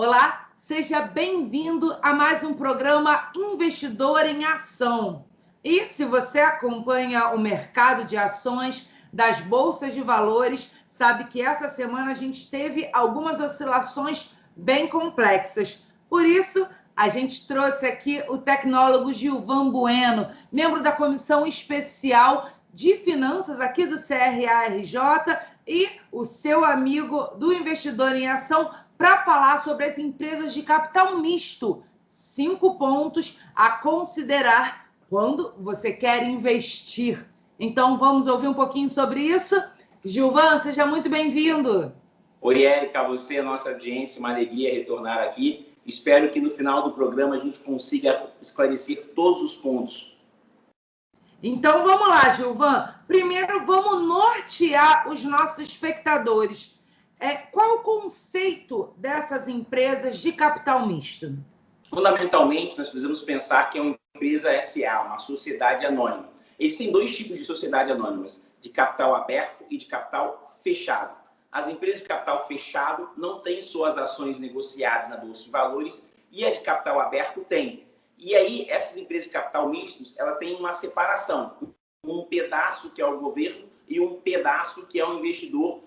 Olá, seja bem-vindo a mais um programa Investidor em Ação. E se você acompanha o mercado de ações das bolsas de valores, sabe que essa semana a gente teve algumas oscilações bem complexas. Por isso, a gente trouxe aqui o tecnólogo Gilvan Bueno, membro da Comissão Especial de Finanças aqui do CRARJ e o seu amigo do Investidor em Ação, para falar sobre as empresas de capital misto. 5 pontos a considerar quando você quer investir. Então, vamos ouvir um pouquinho sobre isso? Gilvan, seja muito bem-vindo. Oi, Érica, você, a nossa audiência, uma alegria retornar aqui. Espero que no final do programa a gente consiga esclarecer todos os pontos. Então, vamos lá, Gilvan. Primeiro, vamos nortear os nossos espectadores. Qual o conceito dessas empresas de capital misto? Fundamentalmente, nós precisamos pensar que é uma empresa SA, uma sociedade anônima. Existem 2 tipos de sociedade anônimas, de capital aberto e de capital fechado. As empresas de capital fechado não têm suas ações negociadas na Bolsa de Valores e as de capital aberto têm. E aí, essas empresas de capital mistos, ela tem uma separação. Um pedaço que é o governo e um pedaço que é o investidor,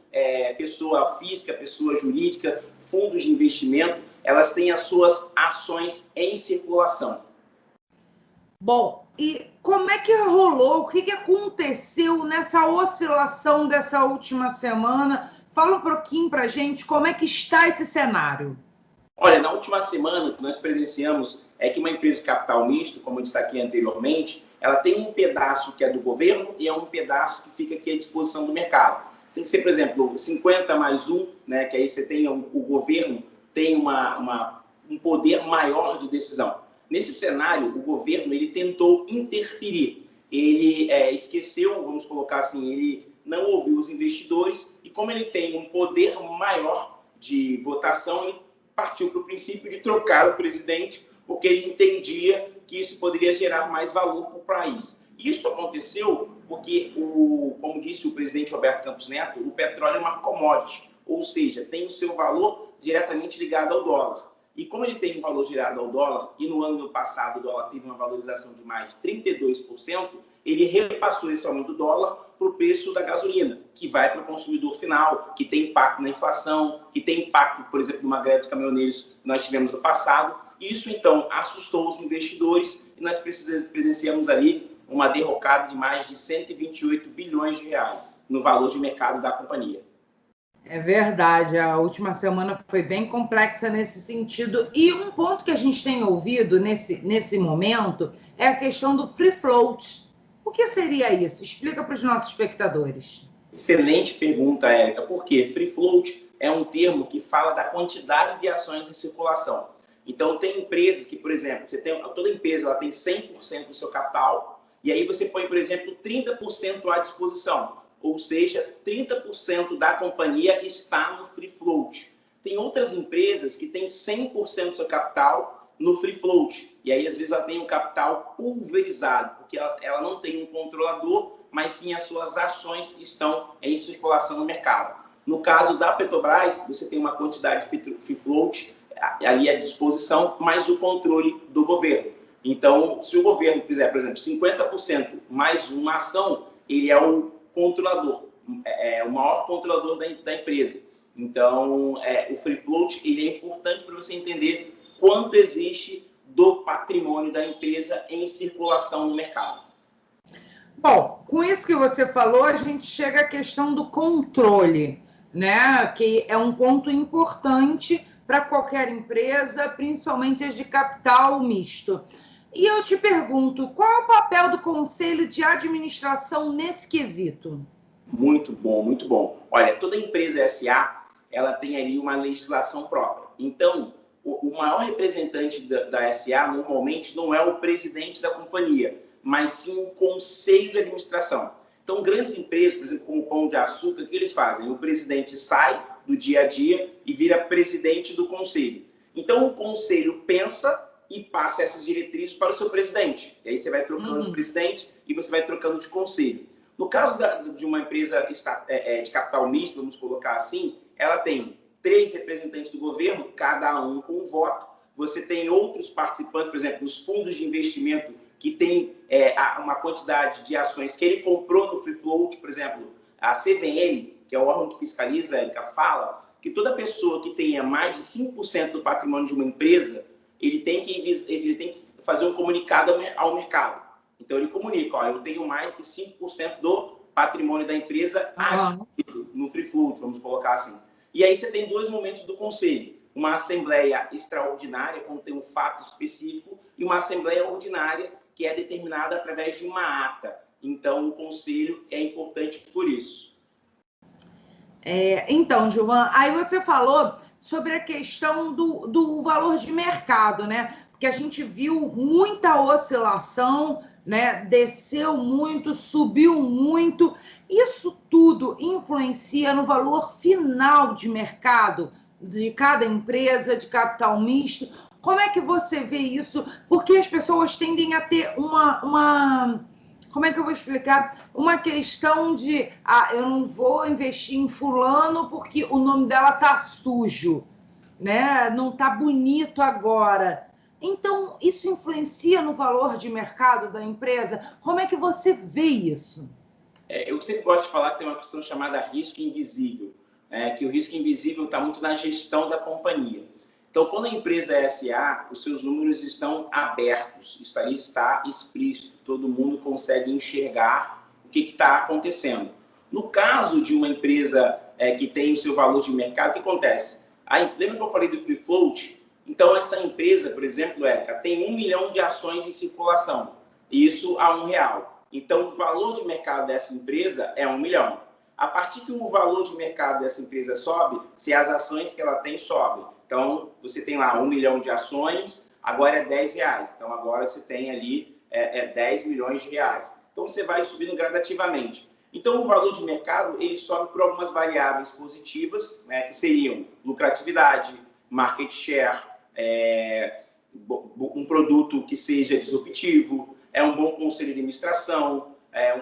pessoa física, pessoa jurídica, fundos de investimento, elas têm as suas ações em circulação. Bom, e como é que rolou? O que aconteceu nessa oscilação dessa última semana? Fala um pouquinho para a gente como é que está esse cenário. Olha, na última semana, o que nós presenciamos é que uma empresa de capital misto, como eu destaquei anteriormente, ela tem um pedaço que é do governo e é um pedaço que fica aqui à disposição do mercado. Tem que ser, por exemplo, 50 mais 1, né, que aí você tem o governo tem um poder maior de decisão. Nesse cenário, o governo ele tentou interferir. Ele esqueceu, vamos colocar assim, ele não ouviu os investidores e como ele tem um poder maior de votação, ele partiu para o princípio de trocar o presidente, porque ele entendia que isso poderia gerar mais valor para o país. Isso aconteceu porque, como disse o presidente Roberto Campos Neto, o petróleo é uma commodity, ou seja, tem o seu valor diretamente ligado ao dólar. E como ele tem um valor ligado ao dólar, e no ano passado o dólar teve uma valorização de mais de 32%, ele repassou esse aumento do dólar para o preço da gasolina, que vai para o consumidor final, que tem impacto na inflação, que tem impacto, por exemplo, numa greve dos caminhoneiros que nós tivemos no passado. Isso, então, assustou os investidores e nós presenciamos ali uma derrocada de mais de 128 bilhões de reais no valor de mercado da companhia. É verdade, a última semana foi bem complexa nesse sentido. E um ponto que a gente tem ouvido nesse momento é a questão do free float. O que seria isso? Explica para os nossos espectadores. Excelente pergunta, Érica. Por quê? Free float é um termo que fala da quantidade de ações em circulação. Então, tem empresas que, por exemplo, toda empresa ela tem 100% do seu capital, e aí você põe, por exemplo, 30% à disposição. Ou seja, 30% da companhia está no free float. Tem outras empresas que têm 100% do seu capital no free float. E aí, às vezes, ela tem um capital pulverizado, porque ela não tem um controlador, mas sim as suas ações estão em circulação no mercado. No caso da Petrobras, você tem uma quantidade de free float ali à disposição, mais o controle do governo. Então, se o governo fizer, por exemplo, 50% mais uma ação, ele é o controlador, o maior controlador da empresa. Então, o free float ele é importante para você entender quanto existe do patrimônio da empresa em circulação no mercado. Bom, com isso que você falou, a gente chega à questão do controle, né? Que é um ponto importante para qualquer empresa, principalmente as de capital misto. E eu te pergunto, qual é o papel do Conselho de Administração nesse quesito? Muito bom, muito bom. Olha, toda empresa SA, ela tem ali uma legislação própria. Então, o maior representante da SA, normalmente, não é o presidente da companhia, mas sim o conselho de administração. Então, grandes empresas, por exemplo, como o Pão de Açúcar, o que eles fazem? O presidente sai do dia a dia e vira presidente do conselho. Então, o conselho pensa e passa essas diretrizes para o seu presidente. E aí você vai trocando de presidente e você vai trocando de conselho. No caso de uma empresa de capital misto, vamos colocar assim, ela tem 3 representantes do governo, cada um com um voto. Você tem outros participantes, por exemplo, os fundos de investimento que tem uma quantidade de ações que ele comprou no free float, por exemplo, a CVM, que é o órgão que fiscaliza, Érica, fala que toda pessoa que tenha mais de 5% do patrimônio de uma empresa, ele tem que fazer um comunicado ao mercado. Então, ele comunica, ó, eu tenho mais que 5% do patrimônio da empresa adquirido no free float, vamos colocar assim. E aí você tem 2 momentos do conselho. Uma assembleia extraordinária, quando tem um fato específico, e uma assembleia ordinária, que é determinada através de uma ata. Então, o conselho é importante por isso. Então, Gilvan, aí você falou sobre a questão do valor de mercado, né? Porque a gente viu muita oscilação, né? Desceu muito, subiu muito. Isso tudo influencia no valor final de mercado de cada empresa, de capital misto. Como é que você vê isso? Porque as pessoas tendem a ter como é que eu vou explicar? Uma questão de, eu não vou investir em fulano porque o nome dela tá sujo, né? Não tá bonito agora. Então, isso influencia no valor de mercado da empresa? Como é que você vê isso? Eu sempre gosto de falar que tem uma questão chamada risco invisível, que o risco invisível está muito na gestão da companhia. Então, quando a empresa é SA, os seus números estão abertos, isso aí está explícito, todo mundo consegue enxergar o que está acontecendo. No caso de uma empresa que tem o seu valor de mercado, o que acontece? Lembra que eu falei do free float? Então, essa empresa, por exemplo, Érica, tem 1 milhão de ações em circulação, isso a R$1. Então, o valor de mercado dessa empresa é 1 milhão. A partir que o valor de mercado dessa empresa sobe, se as ações que ela tem sobem. Então, você tem lá 1 milhão de ações, agora é R$10. Então, agora você tem ali 10 milhões de reais. Então, você vai subindo gradativamente. Então, o valor de mercado, ele sobe por algumas variáveis positivas, né, que seriam lucratividade, market share, um produto que seja disruptivo, um bom conselho de administração,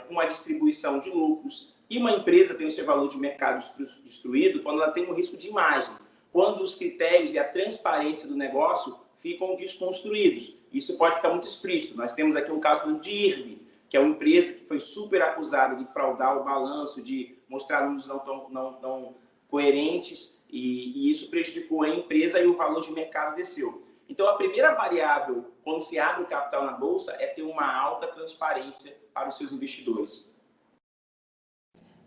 uma distribuição de lucros. E uma empresa tem o seu valor de mercado destruído quando ela tem um risco de imagem, quando os critérios e a transparência do negócio ficam desconstruídos. Isso pode ficar muito explícito. Nós temos aqui um caso do DIRB, que é uma empresa que foi super acusada de fraudar o balanço, de mostrar números não coerentes, e isso prejudicou a empresa e o valor de mercado desceu. Então, a primeira variável, quando se abre o capital na Bolsa, é ter uma alta transparência para os seus investidores.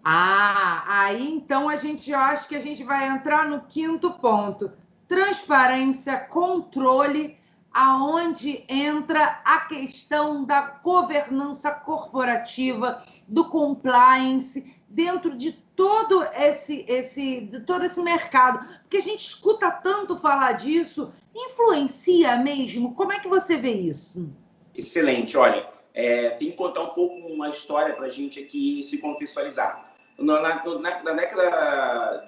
Aí então eu acho que a gente vai entrar no 5º ponto. Transparência, controle, aonde entra a questão da governança corporativa, do compliance, dentro de todo esse mercado. Porque a gente escuta tanto falar disso, influencia mesmo? Como é que você vê isso? Excelente, olha, tem que contar um pouco uma história para a gente aqui se contextualizar. Na década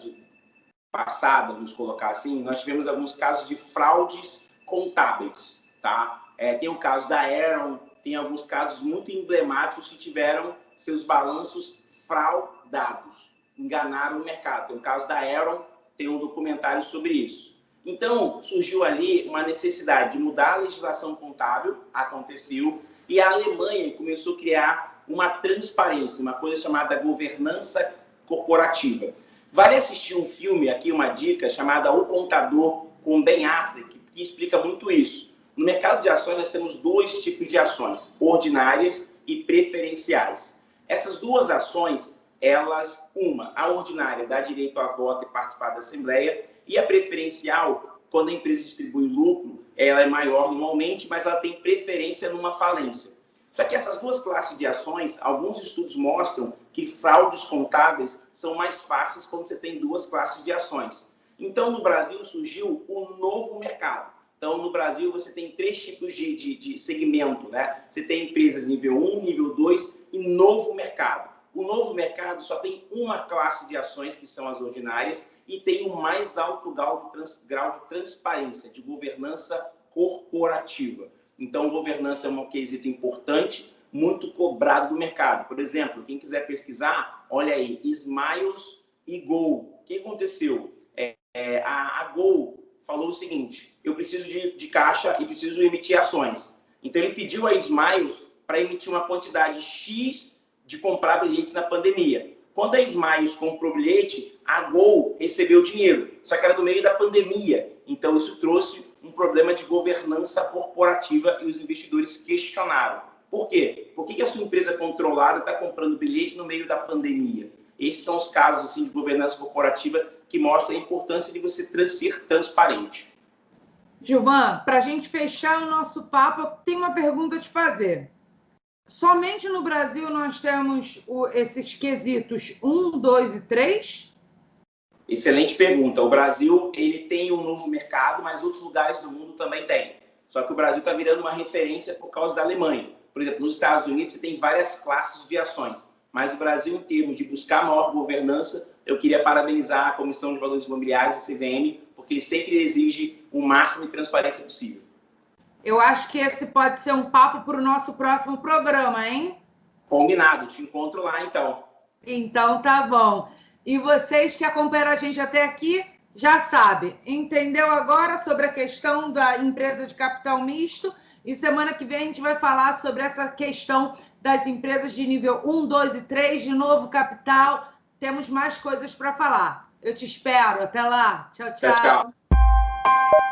passada, vamos colocar assim, nós tivemos alguns casos de fraudes contábeis, tá? Tem o caso da Aeron, tem alguns casos muito emblemáticos que tiveram seus balanços fraudados, enganaram o mercado. Tem o caso da Aeron, tem um documentário sobre isso. Então, surgiu ali uma necessidade de mudar a legislação contábil, aconteceu, e a Alemanha começou a criar uma transparência, uma coisa chamada governança corporativa. Vale assistir um filme, aqui uma dica, chamada O Contador, com Ben Affleck, que explica muito isso. No mercado de ações, nós temos 2 tipos de ações, ordinárias e preferenciais. Essas 2 ações, a ordinária dá direito a voto e participar da Assembleia, e a preferencial, quando a empresa distribui lucro, ela é maior normalmente, mas ela tem preferência numa falência. Só que essas 2 classes de ações, alguns estudos mostram que fraudes contábeis são mais fáceis quando você tem 2 classes de ações. Então, no Brasil, surgiu um novo mercado. Então, no Brasil, você tem 3 tipos de segmento, né? Você tem empresas nível 1, nível 2 e novo mercado. O novo mercado só tem uma classe de ações, que são as ordinárias, e tem o mais alto grau de transparência, de governança corporativa. Então, governança é um quesito importante, muito cobrado do mercado. Por exemplo, quem quiser pesquisar, olha aí, Smiles e Go. O que aconteceu? a Gol falou o seguinte: eu preciso de caixa e preciso emitir ações. Então, ele pediu a Smiles para emitir uma quantidade X de comprar bilhetes na pandemia. Quando a Smiles comprou bilhete, a Gol recebeu dinheiro, só que era no meio da pandemia. Então, isso trouxe um problema de governança corporativa e os investidores questionaram. Por quê? Por que a sua empresa controlada está comprando bilhete no meio da pandemia? Esses são os casos assim, de governança corporativa que mostram a importância de você ser transparente. Gilvan, para a gente fechar o nosso papo, eu tenho uma pergunta a te fazer. Somente no Brasil nós temos esses quesitos 1, 2 e 3? Excelente pergunta. O Brasil ele tem um novo mercado, mas outros lugares do mundo também tem. Só que o Brasil está virando uma referência por causa da Alemanha. Por exemplo, nos Estados Unidos você tem várias classes de ações, mas o Brasil, em termos de buscar maior governança, eu queria parabenizar a Comissão de Valores Imobiliários, a CVM, porque ele sempre exige o máximo de transparência possível. Eu acho que esse pode ser um papo para o nosso próximo programa, hein? Combinado, te encontro lá então. Então tá bom. E vocês que acompanharam a gente até aqui, já sabem, entendeu agora sobre a questão da empresa de capital misto? E semana que vem a gente vai falar sobre essa questão das empresas de nível 1, 2 e 3, de novo capital. Temos mais coisas para falar. Eu te espero. Até lá. Tchau, tchau. Tchau, tchau.